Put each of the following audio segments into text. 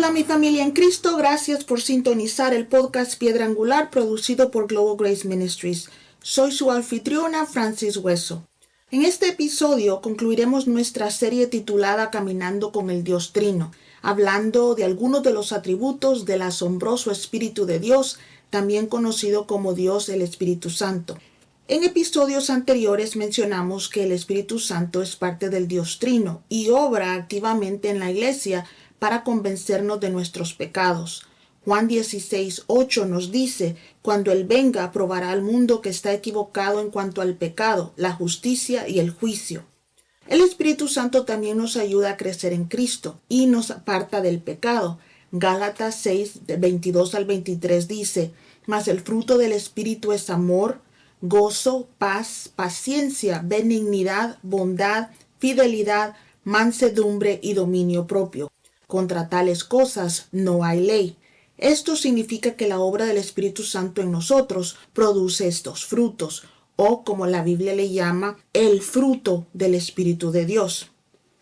Hola mi familia en Cristo, gracias por sintonizar el podcast Piedra Angular producido por Global Grace Ministries. Soy su anfitriona Francis Hueso. En este episodio concluiremos nuestra serie titulada Caminando con el Dios Trino, hablando de algunos de los atributos del asombroso Espíritu de Dios, también conocido como Dios el Espíritu Santo. En episodios anteriores mencionamos que el Espíritu Santo es parte del Dios Trino y obra activamente en la Iglesia para convencernos de nuestros pecados. Juan 16:8 nos dice, cuando Él venga probará al mundo que está equivocado en cuanto al pecado, la justicia y el juicio. El Espíritu Santo también nos ayuda a crecer en Cristo y nos aparta del pecado. Gálatas 6, 22 al 23 dice, mas el fruto del Espíritu es amor, gozo, paz, paciencia, benignidad, bondad, fidelidad, mansedumbre y dominio propio. Contra tales cosas no hay ley. Esto significa que la obra del Espíritu Santo en nosotros produce estos frutos, o como la Biblia le llama, el fruto del Espíritu de Dios.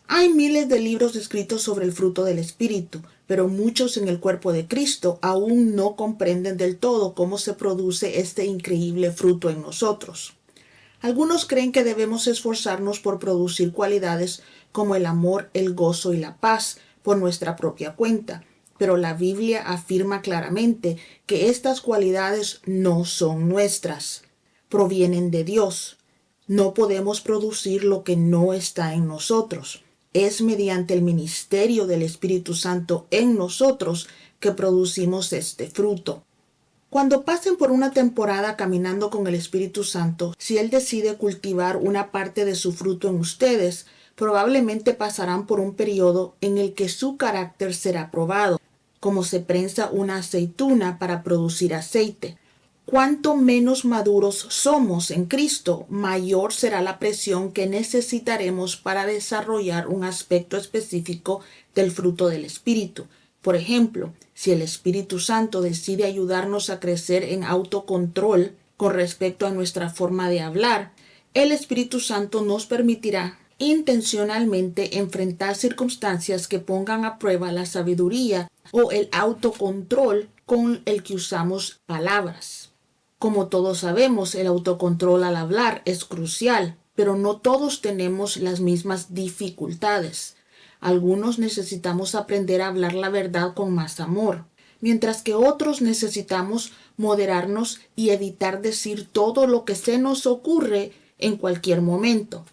Hay miles de libros escritos sobre el fruto del Espíritu, pero muchos en el cuerpo de Cristo aún no comprenden del todo cómo se produce este increíble fruto en nosotros. Algunos creen que debemos esforzarnos por producir cualidades como el amor, el gozo y la paz por nuestra propia cuenta, pero la Biblia afirma claramente que estas cualidades no son nuestras, provienen de Dios. No podemos producir lo que no está en nosotros. Es mediante el ministerio del Espíritu Santo en nosotros que producimos este fruto. Cuando pasen por una temporada caminando con el Espíritu Santo, si Él decide cultivar una parte de su fruto en ustedes, probablemente pasarán por un periodo en el que su carácter será probado, como se prensa una aceituna para producir aceite. Cuanto menos maduros somos en Cristo, mayor será la presión que necesitaremos para desarrollar un aspecto específico del fruto del Espíritu. Por ejemplo, si el Espíritu Santo decide ayudarnos a crecer en autocontrol con respecto a nuestra forma de hablar, el Espíritu Santo nos permitirá intencionalmente enfrentar circunstancias que pongan a prueba la sabiduría o el autocontrol con el que usamos palabras. Como todos sabemos, el autocontrol al hablar es crucial, pero no todos tenemos las mismas dificultades. Algunos necesitamos aprender a hablar la verdad con más amor, mientras que otros necesitamos moderarnos y evitar decir todo lo que se nos ocurre en cualquier momento.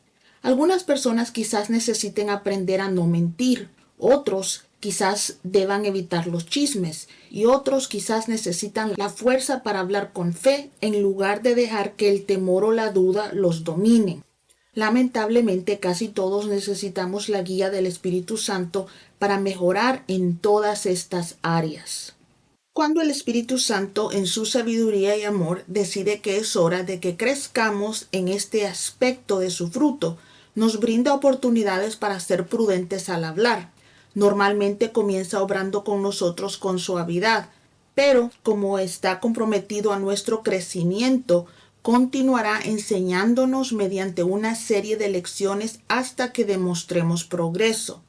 Algunas personas quizás necesiten aprender a no mentir, otros quizás deban evitar los chismes y otros quizás necesitan la fuerza para hablar con fe en lugar de dejar que el temor o la duda los dominen. Lamentablemente casi todos necesitamos la guía del Espíritu Santo para mejorar en todas estas áreas. Cuando el Espíritu Santo, en su sabiduría y amor, decide que es hora de que crezcamos en este aspecto de su fruto, nos brinda oportunidades para ser prudentes al hablar. Normalmente comienza obrando con nosotros con suavidad, pero como está comprometido a nuestro crecimiento, continuará enseñándonos mediante una serie de lecciones hasta que demostremos progreso.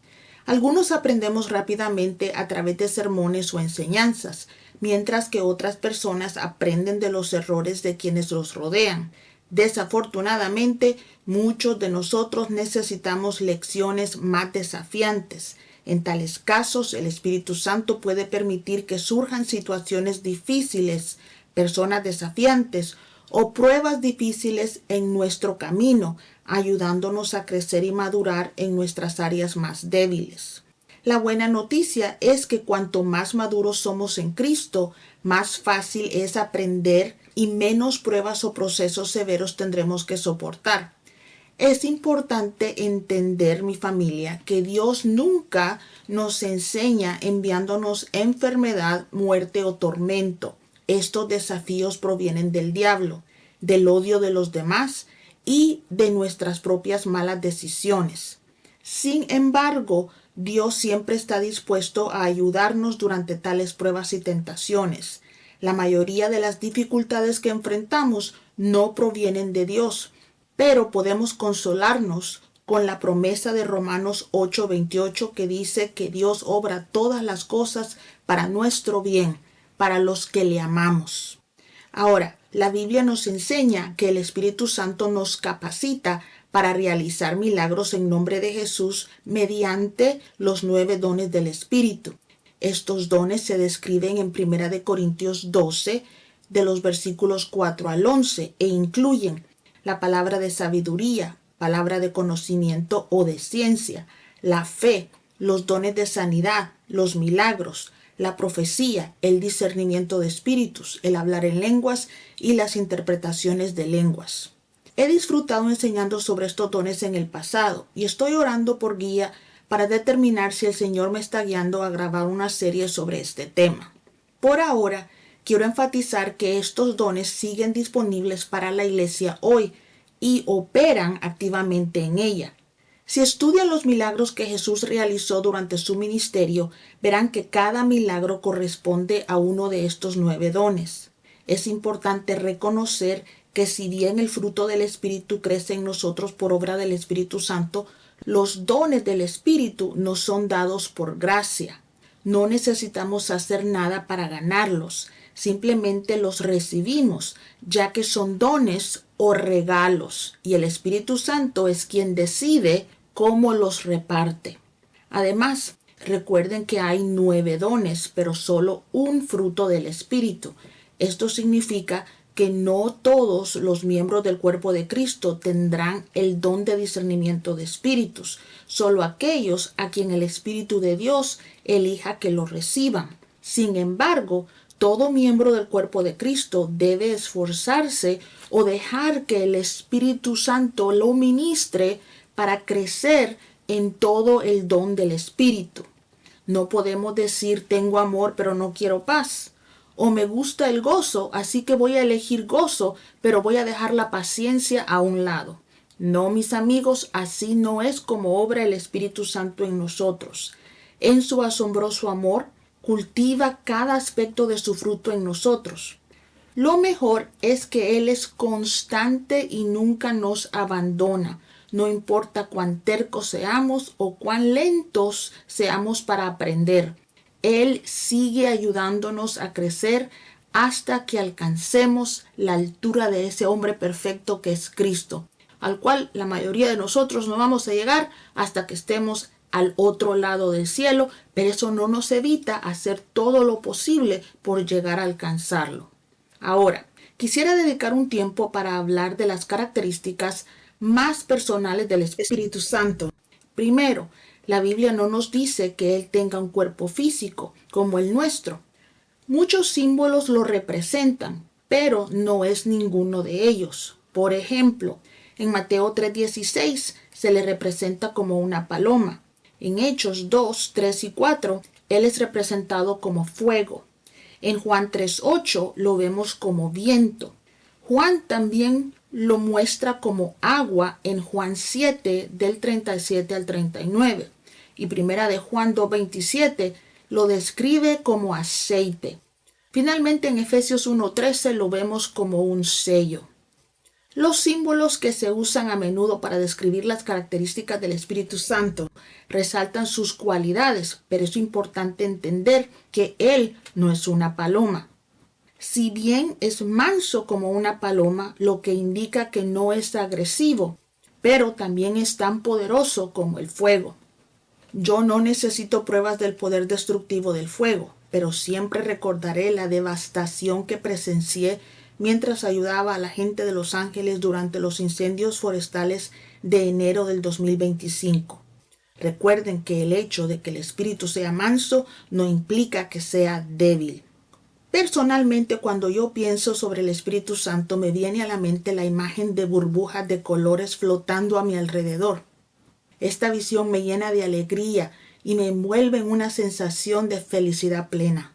Algunos aprendemos rápidamente a través de sermones o enseñanzas, mientras que otras personas aprenden de los errores de quienes los rodean. Desafortunadamente, muchos de nosotros necesitamos lecciones más desafiantes. En tales casos, el Espíritu Santo puede permitir que surjan situaciones difíciles, personas desafiantes o pruebas difíciles en nuestro camino, ayudándonos a crecer y madurar en nuestras áreas más débiles. La buena noticia es que cuanto más maduros somos en Cristo, más fácil es aprender y menos pruebas o procesos severos tendremos que soportar. Es importante entender, mi familia, que Dios nunca nos enseña enviándonos enfermedad, muerte o tormento. Estos desafíos provienen del diablo, del odio de los demás y de nuestras propias malas decisiones. Sin embargo, Dios siempre está dispuesto a ayudarnos durante tales pruebas y tentaciones. La mayoría de las dificultades que enfrentamos no provienen de Dios, pero podemos consolarnos con la promesa de Romanos 8:28 que dice que Dios obra todas las cosas para nuestro bien, para los que le amamos. Ahora, la Biblia nos enseña que el Espíritu Santo nos capacita para realizar milagros en nombre de Jesús mediante los 9 dones del Espíritu. Estos dones se describen en 1 Corintios 12, de los versículos 4 al 11, e incluyen la palabra de sabiduría, palabra de conocimiento o de ciencia, la fe, los dones de sanidad, los milagros, la profecía, el discernimiento de espíritus, el hablar en lenguas y las interpretaciones de lenguas. He disfrutado enseñando sobre estos dones en el pasado y estoy orando por guía para determinar si el Señor me está guiando a grabar una serie sobre este tema. Por ahora, quiero enfatizar que estos dones siguen disponibles para la iglesia hoy y operan activamente en ella. Si estudian los milagros que Jesús realizó durante su ministerio, verán que cada milagro corresponde a uno de estos 9 dones. Es importante reconocer que si bien el fruto del Espíritu crece en nosotros por obra del Espíritu Santo, los dones del Espíritu nos son dados por gracia. No necesitamos hacer nada para ganarlos, simplemente los recibimos, ya que son dones o regalos, y el Espíritu Santo es quien decide cómo los reparte. Además, recuerden que hay 9 dones, pero solo un fruto del Espíritu. Esto significa que no todos los miembros del cuerpo de Cristo tendrán el don de discernimiento de espíritus, solo aquellos a quien el Espíritu de Dios elija que lo reciban. Sin embargo, todo miembro del cuerpo de Cristo debe esforzarse o dejar que el Espíritu Santo lo ministre para crecer en todo el don del Espíritu. No podemos decir tengo amor pero no quiero paz. O me gusta el gozo, así que voy a elegir gozo, pero voy a dejar la paciencia a un lado. No, mis amigos, así no es como obra el Espíritu Santo en nosotros. En su asombroso amor, cultiva cada aspecto de su fruto en nosotros. Lo mejor es que Él es constante y nunca nos abandona. No importa cuán tercos seamos o cuán lentos seamos para aprender. Él sigue ayudándonos a crecer hasta que alcancemos la altura de ese hombre perfecto que es Cristo, al cual la mayoría de nosotros no vamos a llegar hasta que estemos al otro lado del cielo, pero eso no nos evita hacer todo lo posible por llegar a alcanzarlo. Ahora, quisiera dedicar un tiempo para hablar de las características más personales del Espíritu Santo. Primero, la Biblia no nos dice que Él tenga un cuerpo físico como el nuestro. Muchos símbolos lo representan, pero no es ninguno de ellos. Por ejemplo, en Mateo 3:16 se le representa como una paloma. En Hechos 2, 3 y 4, Él es representado como fuego. En Juan 3:8 lo vemos como viento. Juan también lo muestra como agua en Juan 7 del 37 al 39 y primera de Juan 2:27 lo describe como aceite. Finalmente en Efesios 1:13 lo vemos como un sello. Los símbolos que se usan a menudo para describir las características del Espíritu Santo resaltan sus cualidades, pero es importante entender que Él no es una paloma. Si bien es manso como una paloma, lo que indica que no es agresivo, pero también es tan poderoso como el fuego. Yo no necesito pruebas del poder destructivo del fuego, pero siempre recordaré la devastación que presencié mientras ayudaba a la gente de Los Ángeles durante los incendios forestales de enero del 2025. Recuerden que el hecho de que el espíritu sea manso no implica que sea débil. Personalmente, cuando yo pienso sobre el Espíritu Santo, me viene a la mente la imagen de burbujas de colores flotando a mi alrededor. Esta visión me llena de alegría y me envuelve en una sensación de felicidad plena.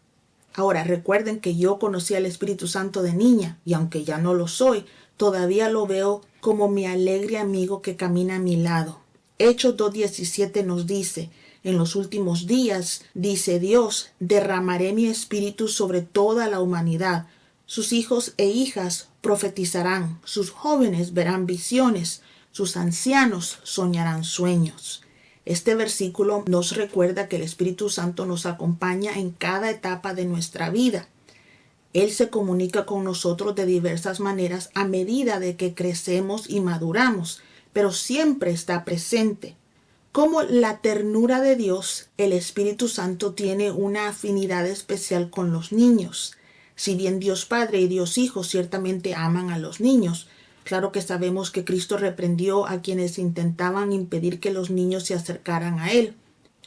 Ahora, recuerden que yo conocí al Espíritu Santo de niña y aunque ya no lo soy, todavía lo veo como mi alegre amigo que camina a mi lado. Hechos 2:17 nos dice: en los últimos días, dice Dios, derramaré mi espíritu sobre toda la humanidad. Sus hijos e hijas profetizarán, sus jóvenes verán visiones, sus ancianos soñarán sueños. Este versículo nos recuerda que el Espíritu Santo nos acompaña en cada etapa de nuestra vida. Él se comunica con nosotros de diversas maneras a medida de que crecemos y maduramos, pero siempre está presente. Como la ternura de Dios, el Espíritu Santo tiene una afinidad especial con los niños. Si bien Dios Padre y Dios Hijo ciertamente aman a los niños, claro que sabemos que Cristo reprendió a quienes intentaban impedir que los niños se acercaran a Él,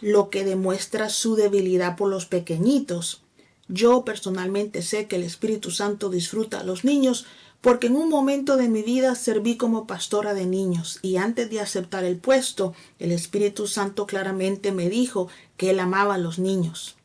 lo que demuestra su debilidad por los pequeñitos. Yo personalmente sé que el Espíritu Santo disfruta a los niños porque en un momento de mi vida serví como pastora de niños y antes de aceptar el puesto, el Espíritu Santo claramente me dijo que Él amaba a los niños.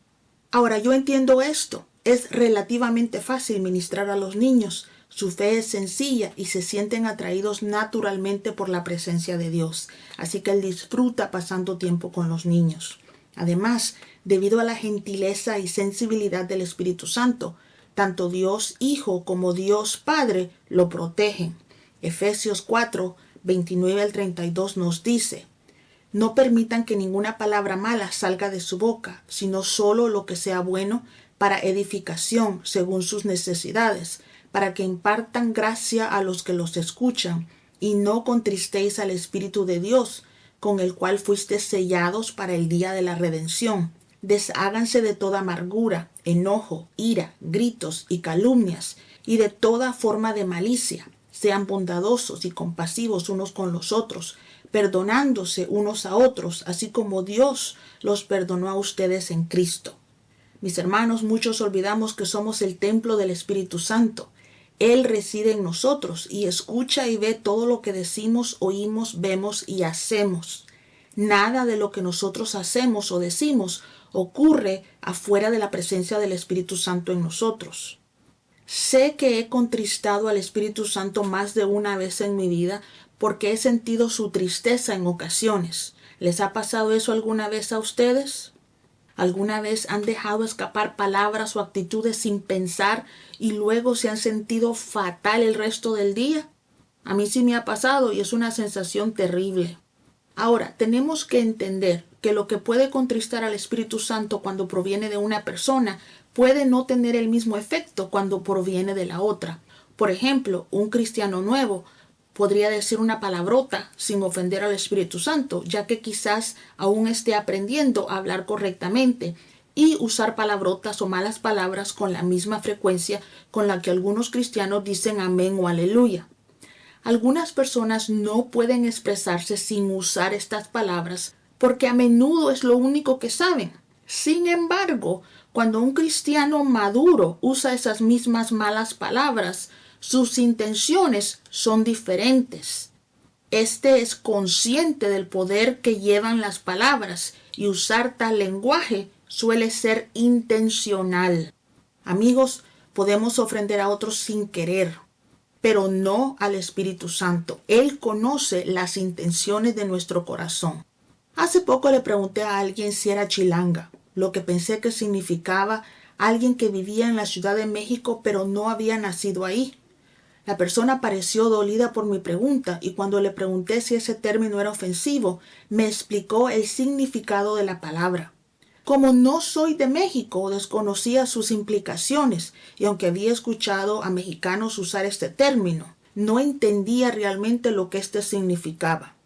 Ahora, yo entiendo esto. Es relativamente fácil ministrar a los niños. Su fe es sencilla y se sienten atraídos naturalmente por la presencia de Dios. Así que Él disfruta pasando tiempo con los niños. Además, debido a la gentileza y sensibilidad del Espíritu Santo, tanto Dios Hijo como Dios Padre lo protegen. Efesios 4, 29 al 32 nos dice: no permitan que ninguna palabra mala salga de su boca, sino solo lo que sea bueno para edificación según sus necesidades, para que impartan gracia a los que los escuchan, y no contristéis al Espíritu de Dios, con el cual fuisteis sellados para el día de la redención. Desháganse de toda amargura, enojo, ira, gritos y calumnias, y de toda forma de malicia. Sean bondadosos y compasivos unos con los otros, perdonándose unos a otros, así como Dios los perdonó a ustedes en Cristo. Mis hermanos, muchos olvidamos que somos el templo del Espíritu Santo. Él reside en nosotros y escucha y ve todo lo que decimos, oímos, vemos y hacemos. Nada de lo que nosotros hacemos o decimos ocurre afuera de la presencia del Espíritu Santo en nosotros. Sé que he contristado al Espíritu Santo más de una vez en mi vida porque he sentido su tristeza en ocasiones. ¿Les ha pasado eso alguna vez a ustedes? ¿Alguna vez han dejado escapar palabras o actitudes sin pensar y luego se han sentido fatal el resto del día? A mí sí me ha pasado y es una sensación terrible. Ahora, tenemos que entender que lo que puede contristar al Espíritu Santo cuando proviene de una persona puede no tener el mismo efecto cuando proviene de la otra. Por ejemplo, un cristiano nuevo podría decir una palabrota sin ofender al Espíritu Santo, ya que quizás aún esté aprendiendo a hablar correctamente y usar palabrotas o malas palabras con la misma frecuencia con la que algunos cristianos dicen amén o aleluya. Algunas personas no pueden expresarse sin usar estas palabras porque a menudo es lo único que saben. Sin embargo, cuando un cristiano maduro usa esas mismas malas palabras, sus intenciones son diferentes. Este es consciente del poder que llevan las palabras y usar tal lenguaje suele ser intencional. Amigos, podemos ofender a otros sin querer, pero no al Espíritu Santo. Él conoce las intenciones de nuestro corazón. Hace poco le pregunté a alguien si era chilanga, lo que pensé que significaba alguien que vivía en la Ciudad de México pero no había nacido ahí. La persona pareció dolida por mi pregunta y cuando le pregunté si ese término era ofensivo, me explicó el significado de la palabra. Como no soy de México, desconocía sus implicaciones y aunque había escuchado a mexicanos usar este término, no entendía realmente lo que este significaba.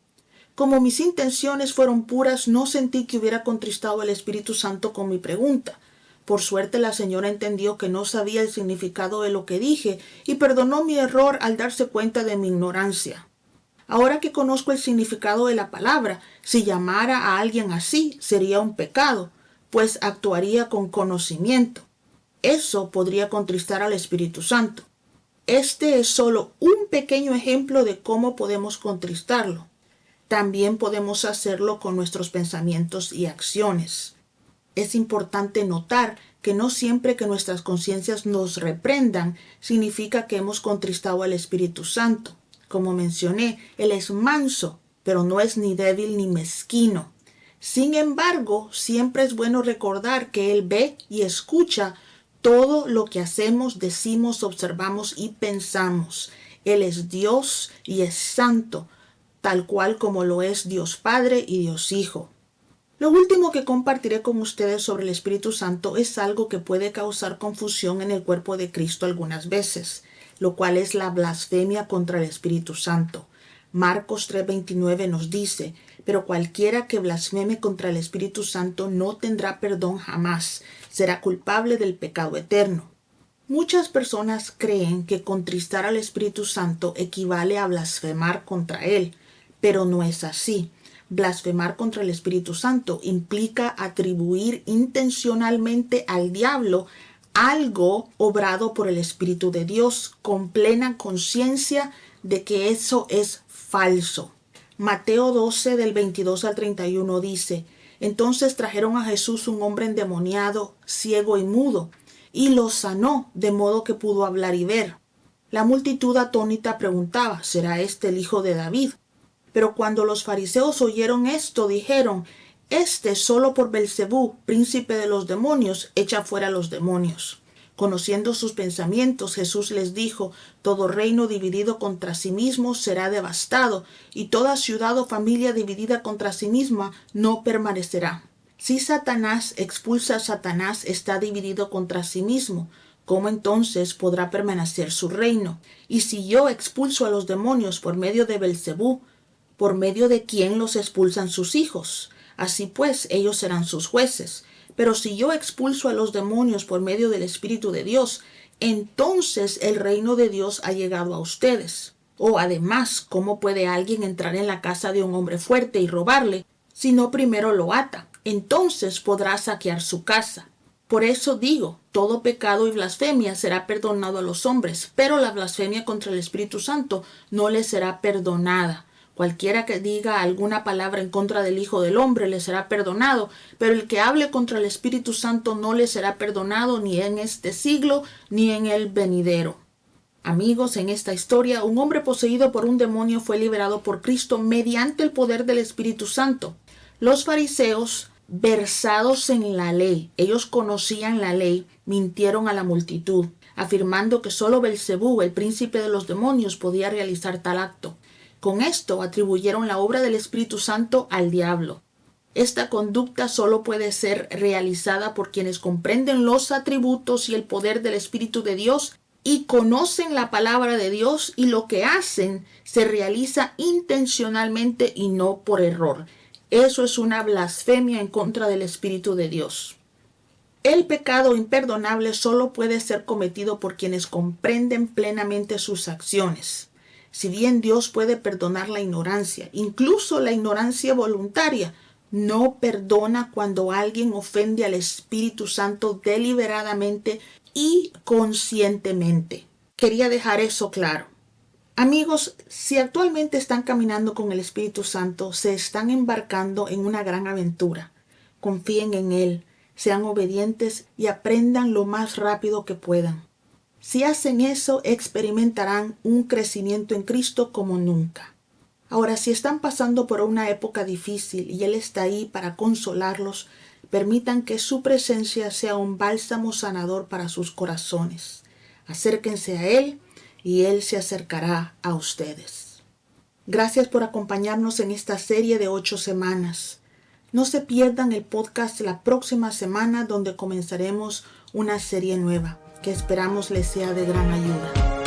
Como mis intenciones fueron puras, no sentí que hubiera contristado al Espíritu Santo con mi pregunta. Por suerte la señora entendió que no sabía el significado de lo que dije y perdonó mi error al darse cuenta de mi ignorancia. Ahora que conozco el significado de la palabra, si llamara a alguien así sería un pecado, pues actuaría con conocimiento. Eso podría contristar al Espíritu Santo. Este es solo un pequeño ejemplo de cómo podemos contristarlo. También podemos hacerlo con nuestros pensamientos y acciones. Es importante notar que no siempre que nuestras conciencias nos reprendan significa que hemos contristado al Espíritu Santo. Como mencioné, Él es manso, pero no es ni débil ni mezquino. Sin embargo, siempre es bueno recordar que Él ve y escucha todo lo que hacemos, decimos, observamos y pensamos. Él es Dios y es santo. tal cual como lo es Dios Padre y Dios Hijo. Lo último que compartiré con ustedes sobre el Espíritu Santo es algo que puede causar confusión en el cuerpo de Cristo algunas veces, lo cual es la blasfemia contra el Espíritu Santo. Marcos 3:29 nos dice: pero cualquiera que blasfeme contra el Espíritu Santo no tendrá perdón jamás, será culpable del pecado eterno. Muchas personas creen que contristar al Espíritu Santo equivale a blasfemar contra él, pero no es así. Blasfemar contra el Espíritu Santo implica atribuir intencionalmente al diablo algo obrado por el Espíritu de Dios, con plena conciencia de que eso es falso. Mateo 12 del 22 al 31 dice: entonces trajeron a Jesús un hombre endemoniado, ciego y mudo, y lo sanó, de modo que pudo hablar y ver. La multitud atónita preguntaba: ¿será este el hijo de David? Pero cuando los fariseos oyeron esto, dijeron: este solo por Belcebú, príncipe de los demonios, echa fuera los demonios. Conociendo sus pensamientos, Jesús les dijo: todo reino dividido contra sí mismo será devastado, y toda ciudad o familia dividida contra sí misma no permanecerá. Si Satanás expulsa a Satanás, está dividido contra sí mismo. ¿Cómo entonces podrá permanecer su reino? Y si yo expulso a los demonios por medio de Belcebú, ¿por medio de quién los expulsan sus hijos? Así pues, ellos serán sus jueces. Pero si yo expulso a los demonios por medio del Espíritu de Dios, entonces el reino de Dios ha llegado a ustedes. Además, ¿cómo puede alguien entrar en la casa de un hombre fuerte y robarle si no primero lo ata? Entonces podrá saquear su casa. Por eso digo, todo pecado y blasfemia será perdonado a los hombres, pero la blasfemia contra el Espíritu Santo no les será perdonada. Cualquiera que diga alguna palabra en contra del Hijo del Hombre le será perdonado, pero el que hable contra el Espíritu Santo no le será perdonado ni en este siglo ni en el venidero. Amigos, en esta historia, un hombre poseído por un demonio fue liberado por Cristo mediante el poder del Espíritu Santo. Los fariseos, versados en la ley, ellos conocían la ley, mintieron a la multitud, afirmando que solo Belcebú, el príncipe de los demonios, podía realizar tal acto. Con esto atribuyeron la obra del Espíritu Santo al diablo. Esta conducta solo puede ser realizada por quienes comprenden los atributos y el poder del Espíritu de Dios y conocen la palabra de Dios, y lo que hacen se realiza intencionalmente y no por error. Eso es una blasfemia en contra del Espíritu de Dios. El pecado imperdonable solo puede ser cometido por quienes comprenden plenamente sus acciones. Si bien Dios puede perdonar la ignorancia, incluso la ignorancia voluntaria, no perdona cuando alguien ofende al Espíritu Santo deliberadamente y conscientemente. Quería dejar eso claro. Amigos, si actualmente están caminando con el Espíritu Santo, se están embarcando en una gran aventura. Confíen en Él, sean obedientes y aprendan lo más rápido que puedan. Si hacen eso, experimentarán un crecimiento en Cristo como nunca. Ahora, si están pasando por una época difícil y Él está ahí para consolarlos, permitan que su presencia sea un bálsamo sanador para sus corazones. Acérquense a Él y Él se acercará a ustedes. Gracias por acompañarnos en esta serie de 8 semanas. No se pierdan el podcast la próxima semana, donde comenzaremos una serie nueva que esperamos les sea de gran ayuda.